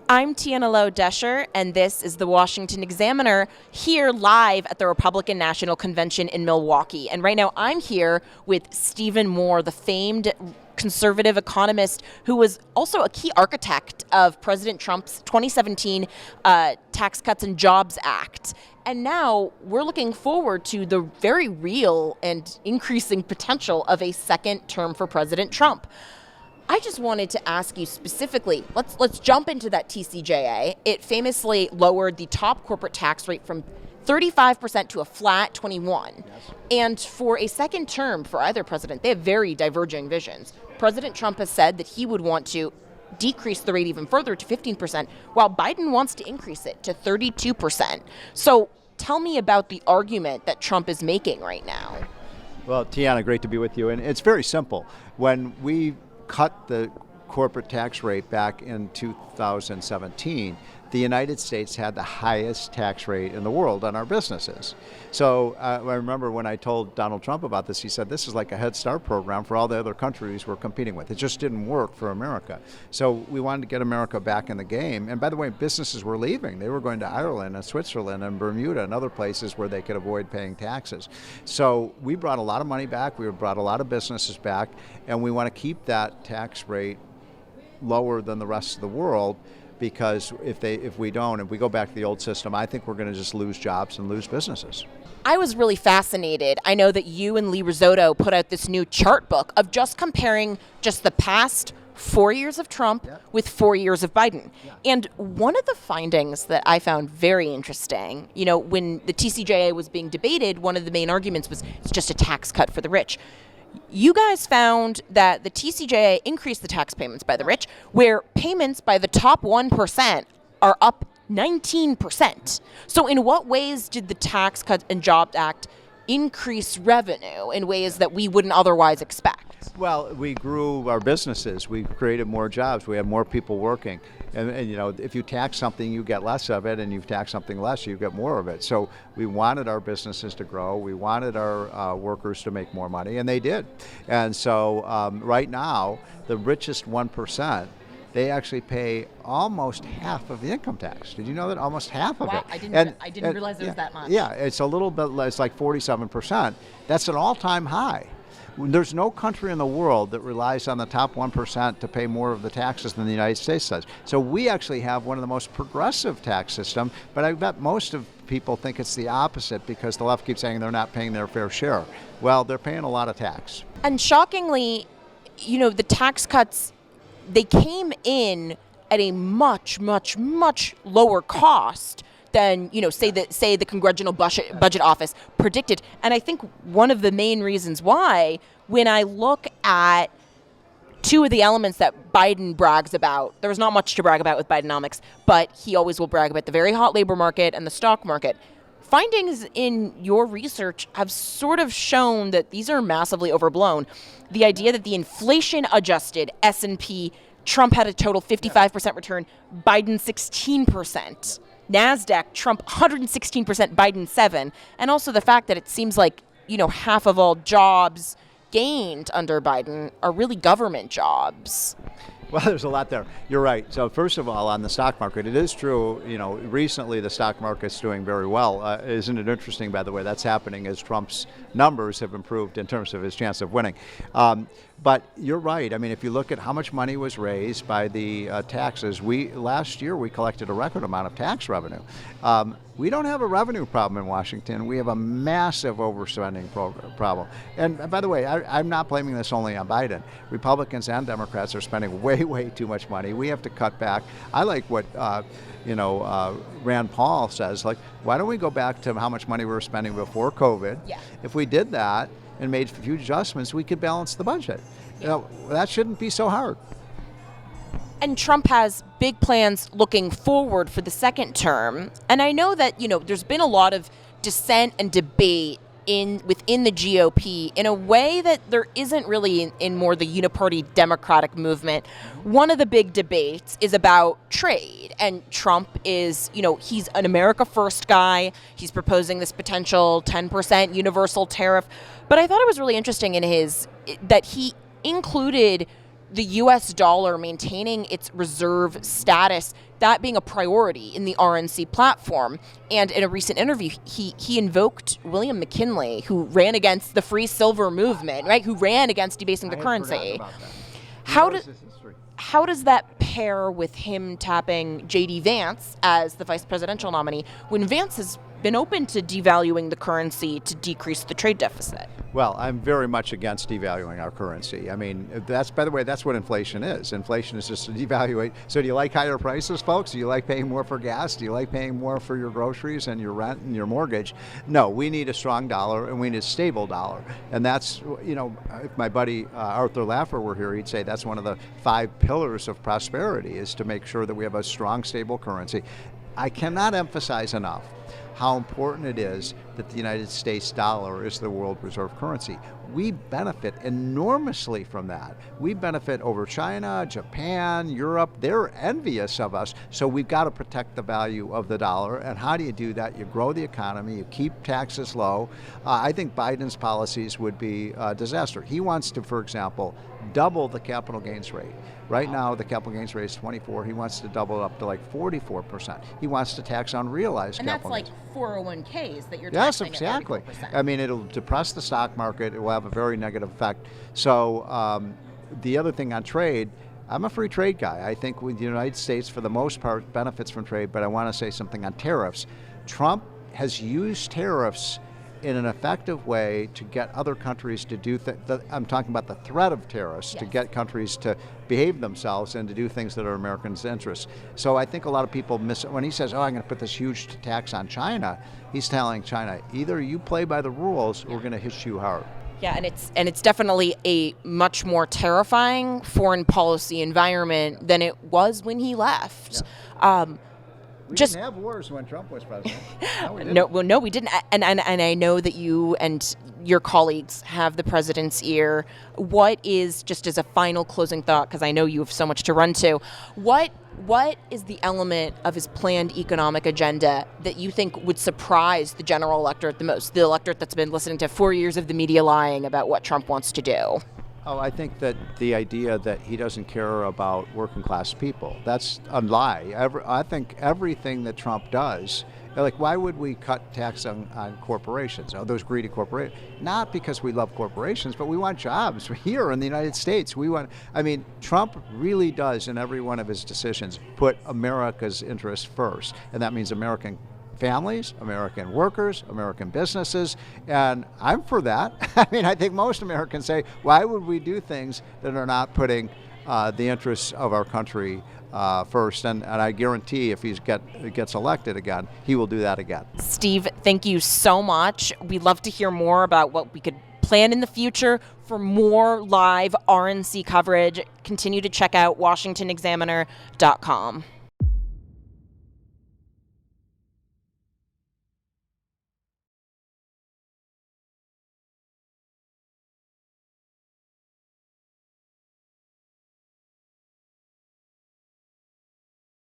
I'm Tiana Lowe-Desher, and this is the Washington Examiner, here live at the Republican National Convention in Milwaukee. And right now I'm here with Stephen Moore, the famed conservative economist who was also a key architect of President Trump's 2017 Tax Cuts and Jobs Act. And now we're looking forward to the very real and increasing potential of a second term for President Trump. I just wanted to ask you specifically, let's jump into that TCJA. It famously lowered the top corporate tax rate from 35% to a flat 21%. Yes. And for a second term for either president, they have very diverging visions. President Trump has said that he would want to decrease the rate even further to 15%, while Biden wants to increase it to 32%. So tell me about the argument that Trump is making right now. Well, Tiana, great to be with you. And it's very simple. When we cut the corporate tax rate back in 2017, the United States had the highest tax rate in the world on our businesses. So I remember when I told Donald Trump about this, he said, this is like a Head Start program for all the other countries we're competing with. It just didn't work for America. So we wanted to get America back in the game. And by the way, businesses were leaving. They were going to Ireland and Switzerland and Bermuda and other places where they could avoid paying taxes. So we brought a lot of money back. We brought a lot of businesses back. And we want to keep that tax rate lower than the rest of the world, because if we go back to the old system, I think we're going to just lose jobs and lose businesses. I was really fascinated. I know that you and Lee Risotto put out this new chart book of just comparing just the past 4 years of Trump with 4 years of Biden. Yeah. And one of the findings that I found very interesting, when the TCJA was being debated, one of the main arguments was it's just a tax cut for the rich. You guys found that the TCJA increased the tax payments by the rich, where payments by the top 1% are up 19%. So in what ways did the Tax Cuts and Jobs Act increase revenue in ways that we wouldn't otherwise expect? Well, we grew our businesses. We created more jobs. We have more people working. And if you tax something, you get less of it, and you tax something less, you get more of it. So we wanted our businesses to grow. We wanted our workers to make more money, and they did. And so right now, the richest 1%, they actually pay almost half of the income tax. Did you know that? Almost half of it. I didn't realize it was that much. Yeah, it's a little bit less, like 47%. That's an all-time high. There's no country in the world that relies on the top 1% to pay more of the taxes than the United States does. So we actually have one of the most progressive tax systems, but I bet most of people think it's the opposite because the left keeps saying they're not paying their fair share. Well, they're paying a lot of tax. And shockingly, the tax cuts, they came in at a much, much, much lower cost than, say the Congressional Budget Office predicted. And I think one of the main reasons why, when I look at two of the elements that Biden brags about, there's not much to brag about with Bidenomics, but he always will brag about the very hot labor market and the stock market. Findings in your research have sort of shown that these are massively overblown. The idea that the inflation-adjusted S&P, Trump had a total 55% return, Biden 16%. NASDAQ, Trump 116%, Biden 7%. And also the fact that it seems like, half of all jobs gained under Biden are really government jobs. Well, there's a lot there. You're right. So first of all, on the stock market, it is true, recently the stock market's doing very well. Isn't it interesting, by the way, that's happening as Trump's numbers have improved in terms of his chance of winning. But you're right. I mean, if you look at how much money was raised by the taxes, last year we collected a record amount of tax revenue. We don't have a revenue problem in Washington. We have a massive overspending problem. And by the way, I'm not blaming this only on Biden. Republicans and Democrats are spending way, way too much money. We have to cut back. I like what Rand Paul says, like, why don't we go back to how much money we were spending before COVID? Yeah. If we did that and made a few adjustments, we could balance the budget. That shouldn't be so hard. And Trump has big plans looking forward for the second term. And I know that, there's been a lot of dissent and debate within the GOP in a way that there isn't really in more the uniparty Democratic movement. One of the big debates is about trade. And Trump is, he's an America First guy. He's proposing this potential 10% universal tariff. But I thought it was really interesting that he included the U.S. dollar maintaining its reserve status, that being a priority in the RNC platform. And in a recent interview, he invoked William McKinley, who ran against the free silver movement, right? Who ran against debasing the currency. How does that pair with him tapping J.D. Vance as the vice presidential nominee when Vance has been open to devaluing the currency to decrease the trade deficit? Well, I'm very much against devaluing our currency. I mean, by the way, that's what inflation is. Inflation is just to devaluate. So do you like higher prices, folks? Do you like paying more for gas? Do you like paying more for your groceries and your rent and your mortgage? No, we need a strong dollar and we need a stable dollar. And that's, if my buddy Arthur Laffer were here, he'd say that's one of the 5 pillars of prosperity, is to make sure that we have a strong, stable currency. I cannot emphasize enough how important it is that the United States dollar is the world reserve currency. We benefit enormously from that. We benefit over China, Japan, Europe. They're envious of us, so we've got to protect the value of the dollar. And how do you do that? You grow the economy, you keep taxes low. I think Biden's policies would be a disaster. He wants to, for example, double the capital gains rate. Right now, the capital gains rate is 24. He wants to double it up to like 44%. He wants to tax unrealized capital gains. And that's like 401ks that you're Yes, taxing exactly. at 44%. I mean, it'll depress the stock market. It will have a very negative effect. So the other thing on trade, I'm a free trade guy. I think the United States, for the most part, benefits from trade, but I want to say something on tariffs. Trump has used tariffs in an effective way to get other countries to do I'm talking about the threat of tariffs, to get countries to behave themselves and to do things that are Americans' interests. So I think a lot of people miss it. When he says, I'm going to put this huge tax on China, he's telling China, either you play by the rules or we're going to hit you hard. Yeah, and it's definitely a much more terrifying foreign policy environment than it was when he left. Yeah. We didn't have wars when Trump was president. No, we didn't. And I know that you and your colleagues have the president's ear. What is, just as a final closing thought, because I know you have so much to run to, what is the element of his planned economic agenda that you think would surprise the general electorate the most, the electorate that's been listening to 4 years of the media lying about what Trump wants to do? Oh, I think that the idea that he doesn't care about working class people, that's a lie. I think everything that Trump does, like, why would we cut tax on corporations? Oh, those greedy corporations. Not because we love corporations, but we want jobs here in the United States. Trump really does, in every one of his decisions, put America's interests first. And that means American families, American workers, American businesses, and I'm for that. I think most Americans say, why would we do things that are not putting the interests of our country first? And I guarantee if he gets elected again, he will do that again. Steve, thank you so much. We'd love to hear more about what we could plan in the future. For more live RNC coverage, continue to check out washingtonexaminer.com.